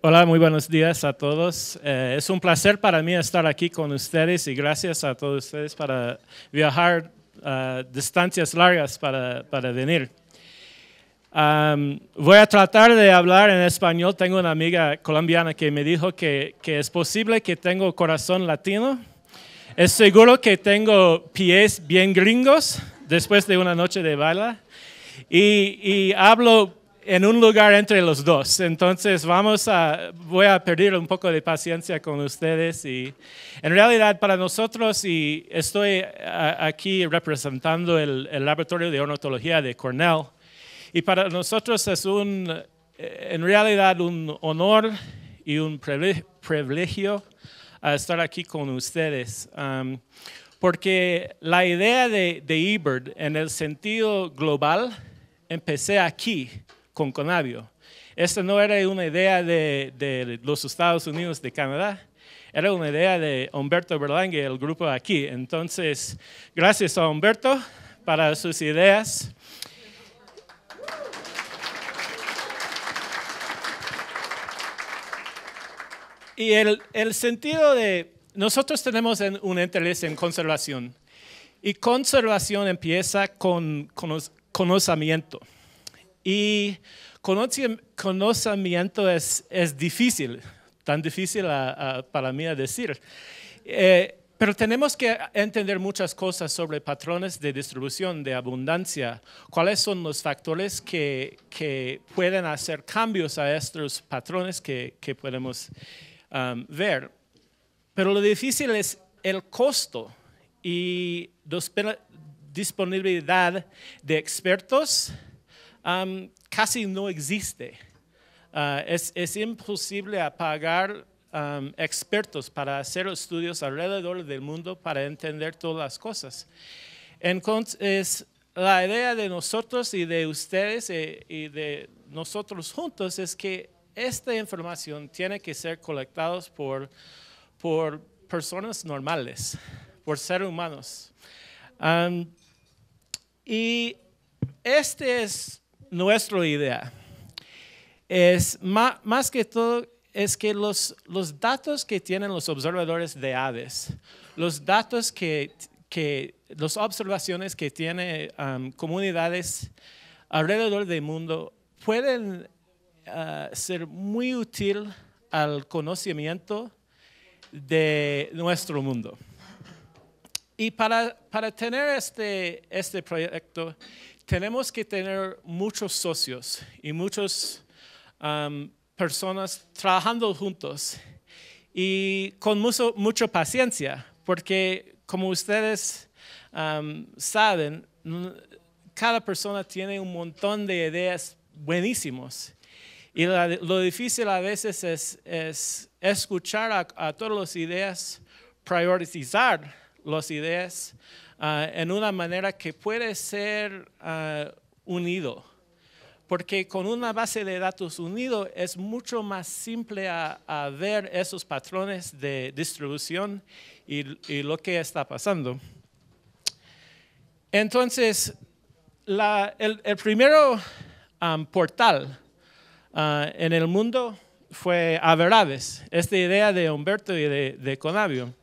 Hola, muy buenos días a todos. Es un placer para mí estar aquí con ustedes y gracias a todos ustedes para viajar distancias largas para venir. Voy a tratar de hablar en español. Tengo una amiga colombiana que me dijo que es posible que tengo corazón latino. Es seguro que tengo pies bien gringos después de una noche de baile y hablo en un lugar entre los dos. Entonces voy a pedir un poco de paciencia con ustedes y en realidad para nosotros, y estoy aquí representando el laboratorio de ornitología de Cornell, y para nosotros es en realidad un honor y un privilegio estar aquí con ustedes. Porque la idea de eBird en el sentido global empecé aquí con Conavio. Esta no era una idea de los Estados Unidos de Canadá, era una idea de Humberto Berlanga, el grupo aquí. Entonces, gracias a Humberto para sus ideas. Y el sentido de, nosotros tenemos un interés en conservación. Y conservación empieza con conocimiento. Y conocimiento es difícil, tan difícil para mí decir. Pero tenemos que entender muchas cosas sobre patrones de distribución, de abundancia, cuáles son los factores que pueden hacer cambios a estos patrones que podemos ver. Pero lo difícil es el costo y disponibilidad de expertos. Casi no existe. Es imposible pagar expertos para hacer estudios alrededor del mundo para entender todas las cosas. Entonces, la idea de nosotros y de ustedes y de nosotros juntos es que esta información tiene que ser colectada por personas normales, por seres humanos. Y este es nuestra idea. Es más que todo es que los datos que tienen los observadores de aves, los datos las observaciones que tienen comunidades alrededor del mundo pueden ser muy útil al conocimiento de nuestro mundo. Y para tener este proyecto, tenemos que tener muchos socios y muchas personas trabajando juntos y con mucha paciencia, porque como ustedes saben, cada persona tiene un montón de ideas buenísimas. Y lo difícil a veces es escuchar a todas las ideas, priorizar las ideas en una manera que puede ser unido. Porque con una base de datos unido es mucho más simple a ver esos patrones de distribución y lo que está pasando. Entonces, el primero portal en el mundo fue Averaves, esta idea de Humberto y de Conavio.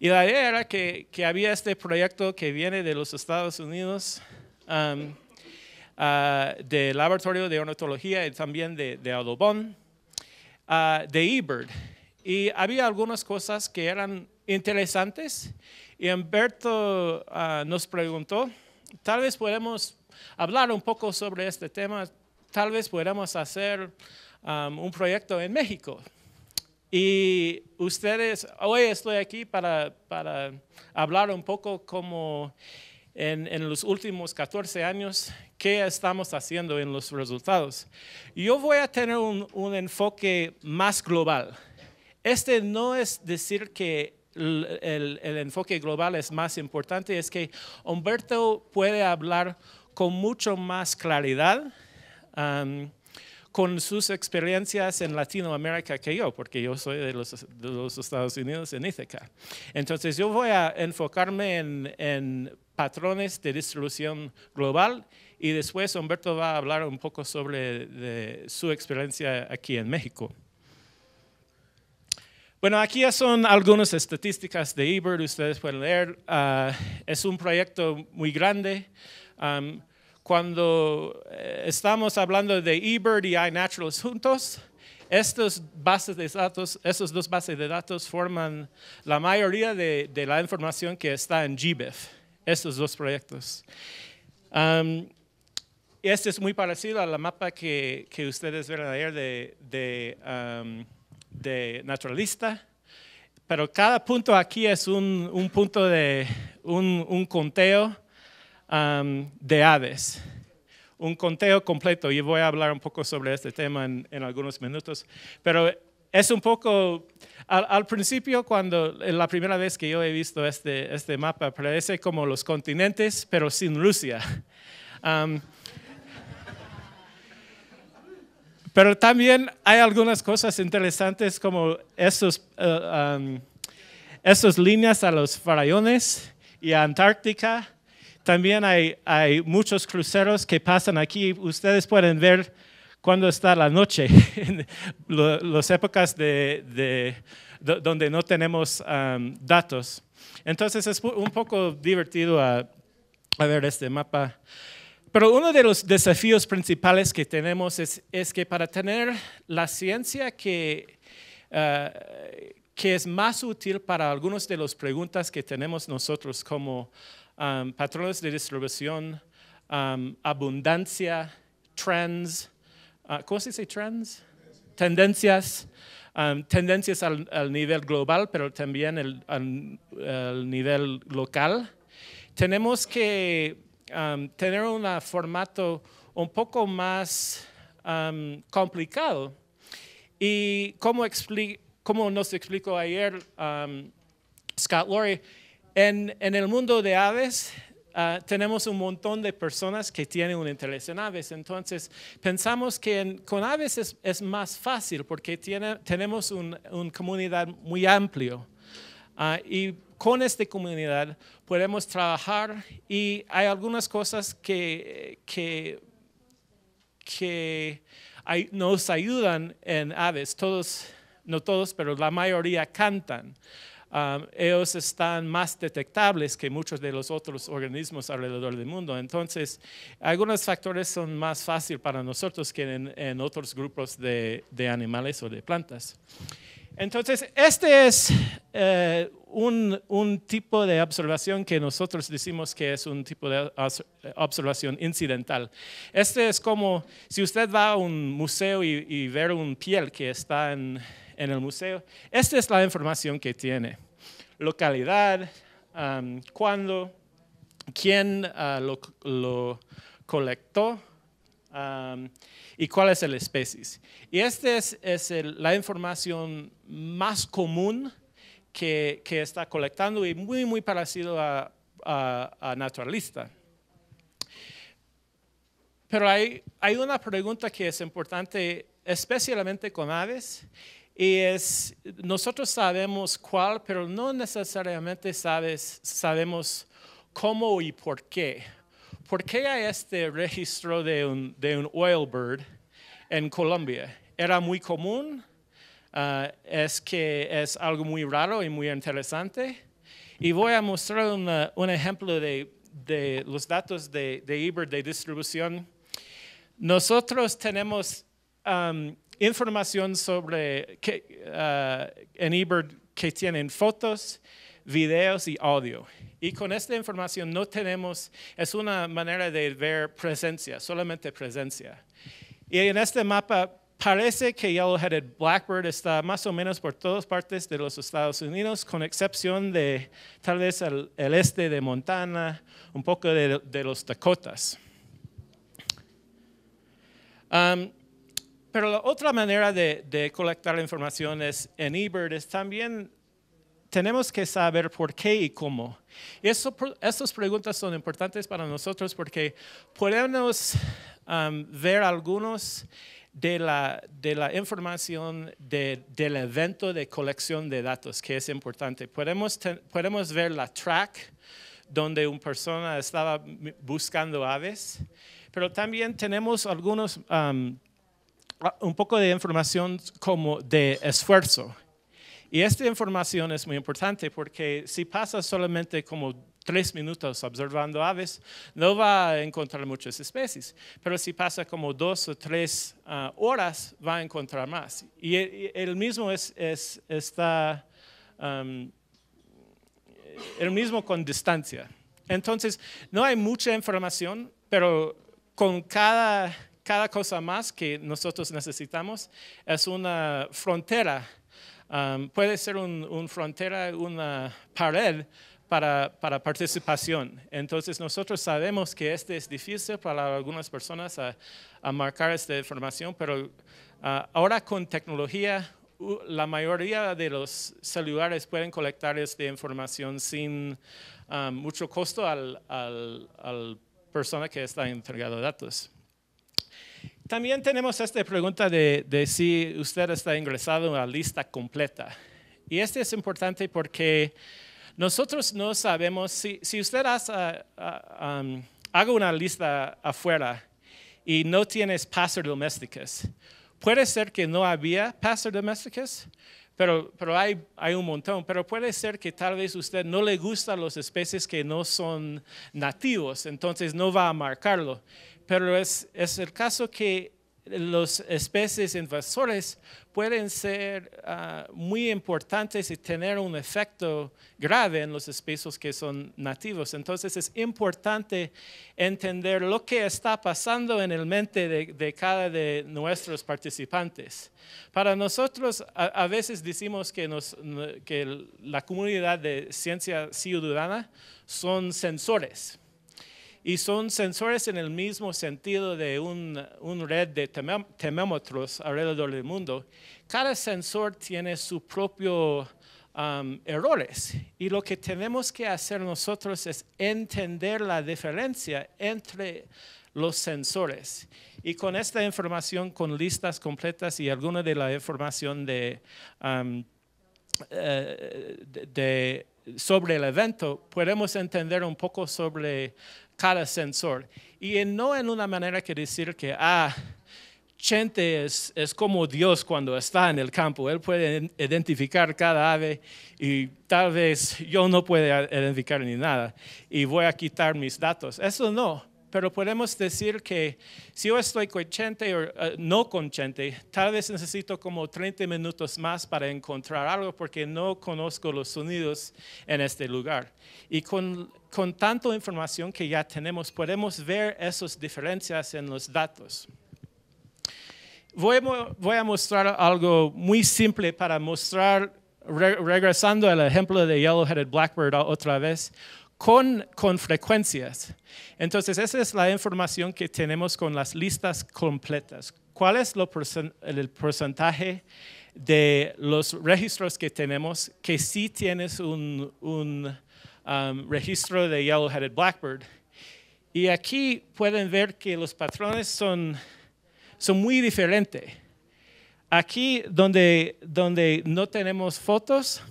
Y la idea era que había este proyecto que viene de los Estados Unidos, del Laboratorio de Ornitología y también de Audubon, de eBird. Y había algunas cosas que eran interesantes. Y Humberto nos preguntó, tal vez podemos hablar un poco sobre este tema, tal vez podamos hacer un proyecto en México. Y hoy estoy aquí para hablar un poco como en los últimos 14 años, qué estamos haciendo en los resultados. Yo voy a tener un enfoque más global. Este no es decir que el enfoque global es más importante, es que Humberto puede hablar con mucho más claridad con sus experiencias en Latinoamérica que yo, porque yo soy de los Estados Unidos en Ithaca. Entonces yo voy a enfocarme en patrones de distribución global y después Humberto va a hablar un poco sobre su experiencia aquí en México. Bueno, aquí son algunas estadísticas de eBird, ustedes pueden leer. Es un proyecto muy grande. Cuando estamos hablando de eBird y iNaturalist juntos, estos dos bases de datos forman la mayoría de la información que está en GBIF, estos dos proyectos. Este es muy parecido a la mapa que ustedes vieron ayer de Naturalista, pero cada punto aquí es un punto de un conteo de aves. Un conteo completo, y voy a hablar un poco sobre este tema en algunos minutos, pero es un poco, al principio, cuando la primera vez que yo he visto este mapa, parece como los continentes, pero sin Rusia. Pero también hay algunas cosas interesantes como estas líneas a los farallones y a Antártica. También hay muchos cruceros que pasan aquí. Ustedes pueden ver cuando está la noche, las épocas donde no tenemos datos. Entonces es un poco divertido a ver este mapa. Pero uno de los desafíos principales que tenemos es que para tener la ciencia que es más útil para algunas de las preguntas que tenemos nosotros como patrones de distribución, abundancia, trends, ¿cómo se dice trends? Tendencias, tendencias al nivel global, pero también al nivel local. Tenemos que tener un formato un poco más complicado. Y como nos explicó ayer Scott Lowry, en el mundo de aves tenemos un montón de personas que tienen un interés en aves. Entonces pensamos que con aves es más fácil porque tenemos una comunidad muy amplia. Y con esta comunidad podemos trabajar y hay algunas cosas que nos ayudan en aves. No todos, pero la mayoría cantan. Ellos están más detectables que muchos de los otros organismos alrededor del mundo. Entonces, algunos factores son más fáciles para nosotros que en otros grupos de animales o de plantas. Entonces, este es un tipo de observación que nosotros decimos que es un tipo de observación incidental. Este es como si usted va a un museo y ver un piel que está en el museo. Esta es la información que tiene. Localidad, cuándo, quién lo colectó y cuál es la especie. Y esta es la información más común que está colectando y muy parecido a Naturalista. Pero hay una pregunta que es importante, especialmente con aves, y nosotros sabemos cuál, pero no necesariamente sabemos cómo y por qué. ¿Por qué hay este registro de un oil bird en Colombia? ¿Era muy común? ¿Es que es algo muy raro y muy interesante? Y voy a mostrar un ejemplo de los datos de eBird de distribución. Nosotros tenemos información sobre en eBird que tienen fotos, videos y audio. Y con esta información no tenemos, es una manera de ver presencia, solamente presencia. Y en este mapa parece que Yellow-headed Blackbird está más o menos por todas partes de los Estados Unidos, con excepción de tal vez el este de Montana, un poco de los Dakotas. Pero la otra manera de colectar la información en eBird es también tenemos que saber por qué y cómo. Y estas preguntas son importantes para nosotros porque podemos ver algunos de la información del evento de colección de datos, que es importante. Podemos ver la track donde una persona estaba buscando aves, pero también tenemos un poco de información como de esfuerzo. Y esta información es muy importante porque si pasa solamente como 3 minutos observando aves, no va a encontrar muchas especies. Pero si pasa como 2 o 3 horas, va a encontrar más. Y el mismo está el mismo con distancia. Entonces, no hay mucha información, pero con cada cosa más que nosotros necesitamos es una frontera. Puede ser una frontera, una pared para participación. Entonces, nosotros sabemos que es difícil para algunas personas a marcar esta información, pero ahora con tecnología, la mayoría de los celulares pueden colectar esta información sin mucho costo al persona que está entregando datos. También tenemos esta pregunta de si usted está ingresado en la lista completa. Y esto es importante porque nosotros no sabemos si usted haga una lista afuera y no tienes Passer domesticus. Puede ser que no había Passer domesticus, pero hay un montón. Pero puede ser que tal vez usted no le gustan las especies que no son nativos, entonces no va a marcarlo. Pero es el caso que las especies invasores pueden ser muy importantes y tener un efecto grave en las especies que son nativos. Entonces es importante entender lo que está pasando en el mente de cada de nuestros participantes. Para nosotros a veces decimos que la comunidad de ciencia ciudadana son sensores. Y son sensores en el mismo sentido de una red de termómetros alrededor del mundo. Cada sensor tiene sus propios errores. Y lo que tenemos que hacer nosotros es entender la diferencia entre los sensores. Y con esta información, con listas completas y alguna de la información sobre el evento, podemos entender un poco sobre cada sensor. Y no en una manera que decir que, Chente es como Dios cuando está en el campo. Él puede identificar cada ave y tal vez yo no pueda identificar ni nada y voy a quitar mis datos. Eso no. Pero podemos decir que si yo estoy con Chente o no con Chente, tal vez necesito como 30 minutos más para encontrar algo porque no conozco los sonidos en este lugar. Y con tanta información que ya tenemos, podemos ver esas diferencias en los datos. Voy a mostrar algo muy simple para mostrar, regresando al ejemplo de Yellow-headed Blackbird otra vez, con frecuencias. Entonces, esa es la información que tenemos con las listas completas. ¿Cuál es el porcentaje de los registros que tenemos que sí tienes un registro de Yellow-headed Blackbird? Y aquí pueden ver que los patrones son muy diferentes. Aquí donde no tenemos fotos,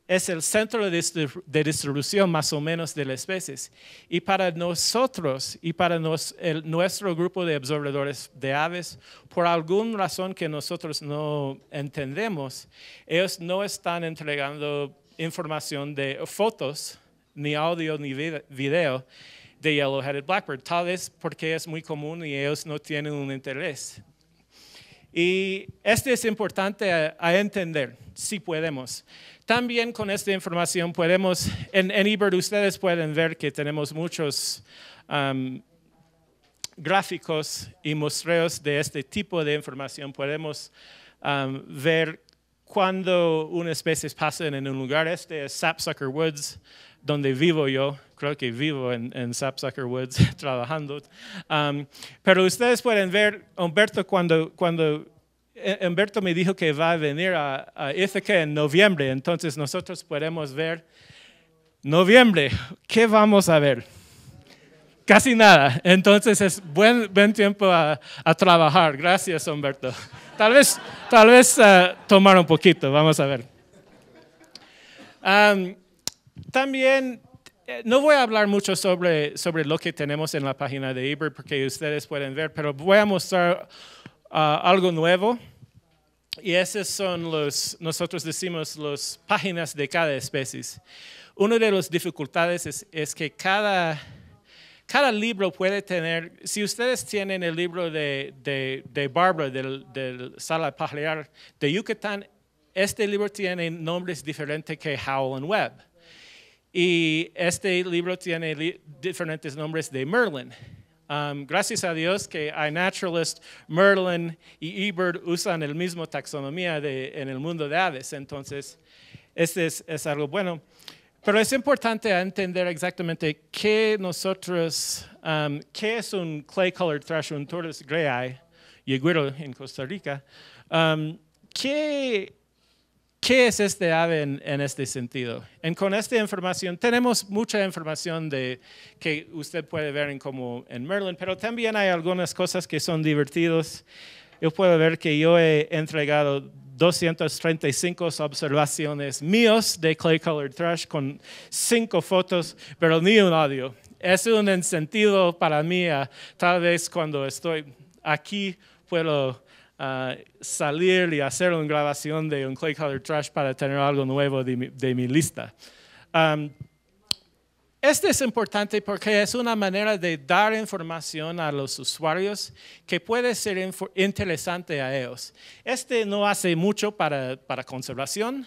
es el centro de distribución más o menos de las especies. Y para nosotros y para nuestro grupo de observadores de aves, por alguna razón que nosotros no entendemos, ellos no están entregando información de fotos, ni audio, ni video de Yellow-headed Blackbird, tal vez porque es muy común y ellos no tienen un interés. Y esto es importante a entender, si podemos. También con esta información podemos, en eBird ustedes pueden ver que tenemos muchos gráficos y muestreos de este tipo de información. Podemos ver cuando una especie pasa en un lugar. Este es Sapsucker Woods, donde vivo yo. Creo que vivo en Sapsucker Woods trabajando. Pero ustedes pueden ver, Humberto, cuando Humberto me dijo que va a venir a Ithaca en noviembre, entonces nosotros podemos ver noviembre. ¿Qué vamos a ver? Casi nada. Entonces es buen tiempo a trabajar. Gracias, Humberto. Tal vez tomar un poquito, vamos a ver. También no voy a hablar mucho sobre lo que tenemos en la página de eBird porque ustedes pueden ver, pero voy a mostrar algo nuevo. Y esos son nosotros decimos, las páginas de cada especie. Una de las dificultades es que cada libro puede tener, si ustedes tienen el libro de Barbara del Sala Pajarear de Yucatán, este libro tiene nombres diferentes que Howell and Webb. Y este libro tiene diferentes nombres de Merlin. Gracias a Dios que iNaturalist, Merlin y eBird usan el mismo taxonomía en el mundo de aves. Entonces, este es algo bueno. Pero es importante entender exactamente qué es un clay colored thrush, un tortoise grey yegüero en Costa Rica. ¿Qué es este ave en este sentido? Con esta información, tenemos mucha información que usted puede ver como en Merlin, pero también hay algunas cosas que son divertidas. Yo puedo ver que yo he entregado 235 observaciones míos de Clay Colored Thrush con 5 fotos, pero ni un audio. Es un incentivo para mí, tal vez cuando estoy aquí puedo salir y hacer una grabación de un Clay Colored Thrush para tener algo nuevo de mi lista. Este es importante porque es una manera de dar información a los usuarios que puede ser interesante a ellos. Este no hace mucho para conservación,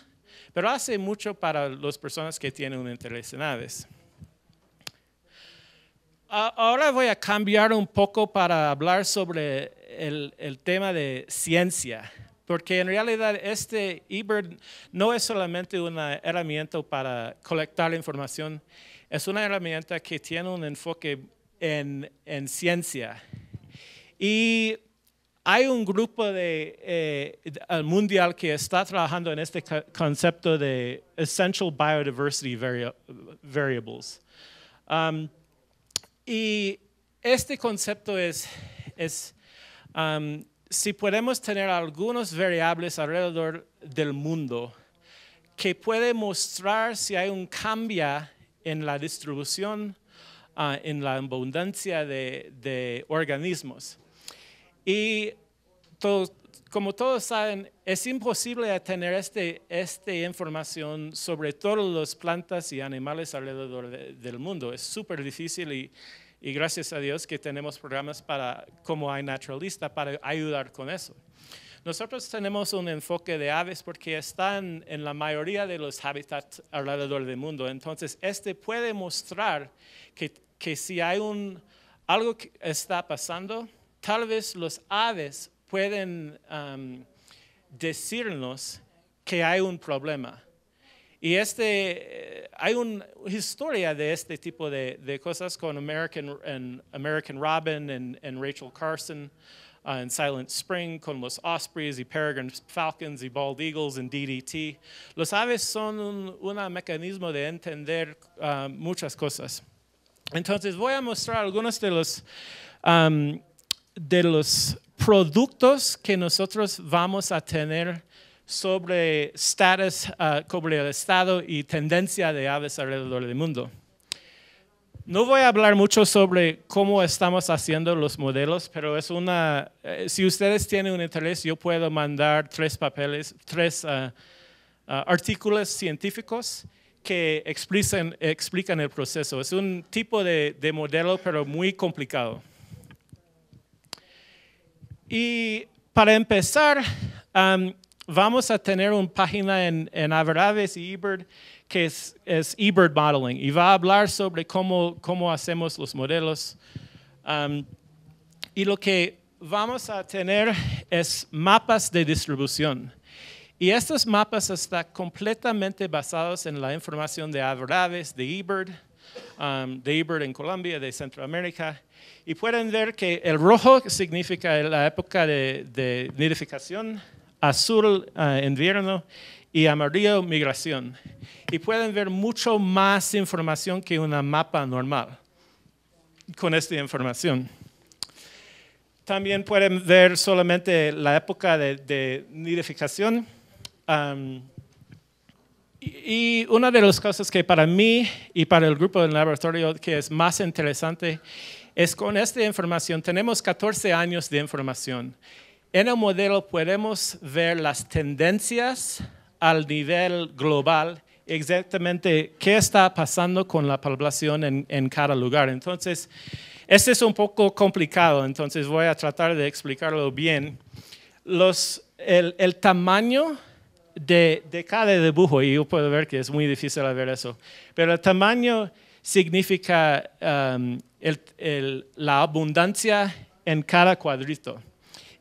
pero hace mucho para las personas que tienen un interés en aves. Ahora voy a cambiar un poco para hablar sobre el tema de ciencia, porque en realidad este eBird no es solamente una herramienta para colectar información, es una herramienta que tiene un enfoque en ciencia. Y hay un grupo mundial que está trabajando en este concepto de Essential Biodiversity Variables. Y este concepto es si podemos tener algunas variables alrededor del mundo que puede mostrar si hay un cambio en la distribución, en la abundancia de organismos. Y como todos saben, es imposible tener esta información sobre todas las plantas y animales alrededor del mundo. Es súper difícil y gracias a Dios que tenemos programas como iNaturalista para ayudar con eso. Nosotros tenemos un enfoque de aves porque están en la mayoría de los hábitats alrededor del mundo. Entonces, puede mostrar que si hay algo que está pasando, tal vez los aves pueden decirnos que hay un problema. Y hay una historia de este tipo de cosas con American Robin en Rachel Carson, en Silent Spring, con los ospreys y peregrine falcons y bald eagles en DDT. Los aves son un mecanismo de entender muchas cosas. Entonces voy a mostrar algunos de los productos que nosotros vamos a tener sobre el estado y tendencia de aves alrededor del mundo. No voy a hablar mucho sobre cómo estamos haciendo los modelos, pero si ustedes tienen un interés, yo puedo mandar 3 artículos científicos que explican el proceso. Es un tipo de modelo, pero muy complicado. Y para empezar, vamos a tener una página en Aves y eBird que es eBird Modeling y va a hablar sobre cómo hacemos los modelos. Y lo que vamos a tener es mapas de distribución. Y estos mapas están completamente basados en la información de Aves, de eBird en Colombia, de Centroamérica. Y pueden ver que el rojo significa la época de nidificación, azul invierno y amarillo migración. Y pueden ver mucho más información que una mapa normal con esta información. También pueden ver solamente la época de nidificación. Y una de las cosas que para mí y para el grupo del laboratorio que es más interesante es con esta información, tenemos 14 años de información. En el modelo podemos ver las tendencias al nivel global, exactamente qué está pasando con la población en cada lugar. Entonces, este es un poco complicado, entonces voy a tratar de explicarlo bien. El tamaño de cada dibujo, y yo puedo ver que es muy difícil ver eso, pero el tamaño significa la abundancia en cada cuadrito.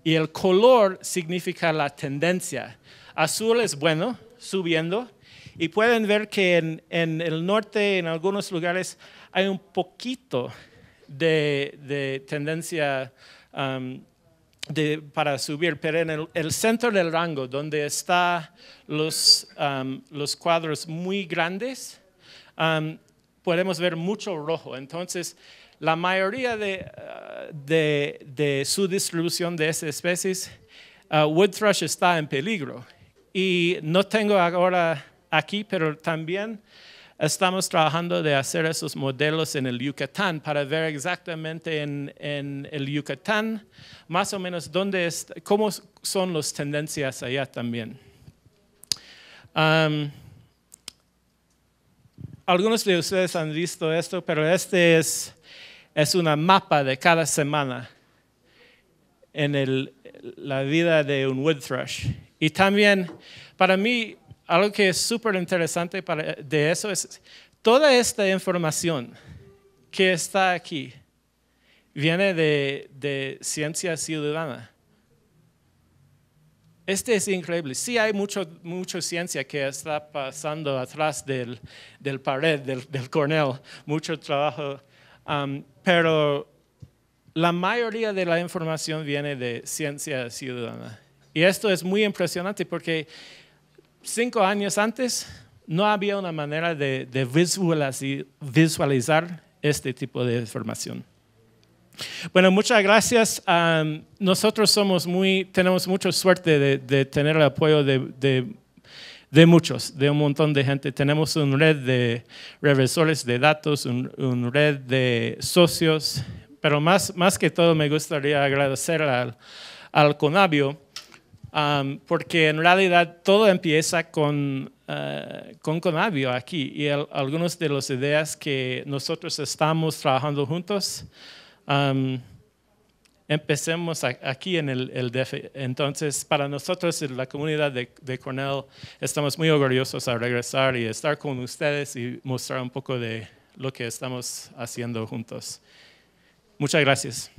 Y el color significa la tendencia. Azul es bueno, subiendo. Y pueden ver que en el norte, en algunos lugares, hay un poquito de tendencia para subir. Pero en el centro del rango, donde están los cuadros muy grandes, podemos ver mucho rojo. Entonces, la mayoría de su distribución de esas especies, wood thrush está en peligro. Y no tengo ahora aquí, pero también estamos trabajando de hacer esos modelos en el Yucatán para ver exactamente en el Yucatán más o menos cómo son las tendencias allá también. Algunos de ustedes han visto esto, pero este es una mapa de cada semana en la vida de un wood thrush. Y también, para mí, algo que es súper interesante de eso es toda esta información que está aquí viene de ciencia ciudadana. Este es increíble. Sí hay mucha ciencia que está pasando atrás del pared, del Cornell, mucho trabajo, pero la mayoría de la información viene de ciencia ciudadana. Y esto es muy impresionante porque 5 años antes no había una manera de visualizar este tipo de información. Bueno, muchas gracias. Nosotros tenemos mucha suerte de tener el apoyo de muchos, de un montón de gente. Tenemos una red de revisores de datos, una red de socios, pero más que todo me gustaría agradecer al Conavio, porque en realidad todo empieza con Conavio aquí y algunas de las ideas que nosotros estamos trabajando juntos. Empecemos aquí en el DF. Entonces, para nosotros, en la comunidad de Cornell, estamos muy orgullosos a regresar y estar con ustedes y mostrar un poco de lo que estamos haciendo juntos. Muchas gracias.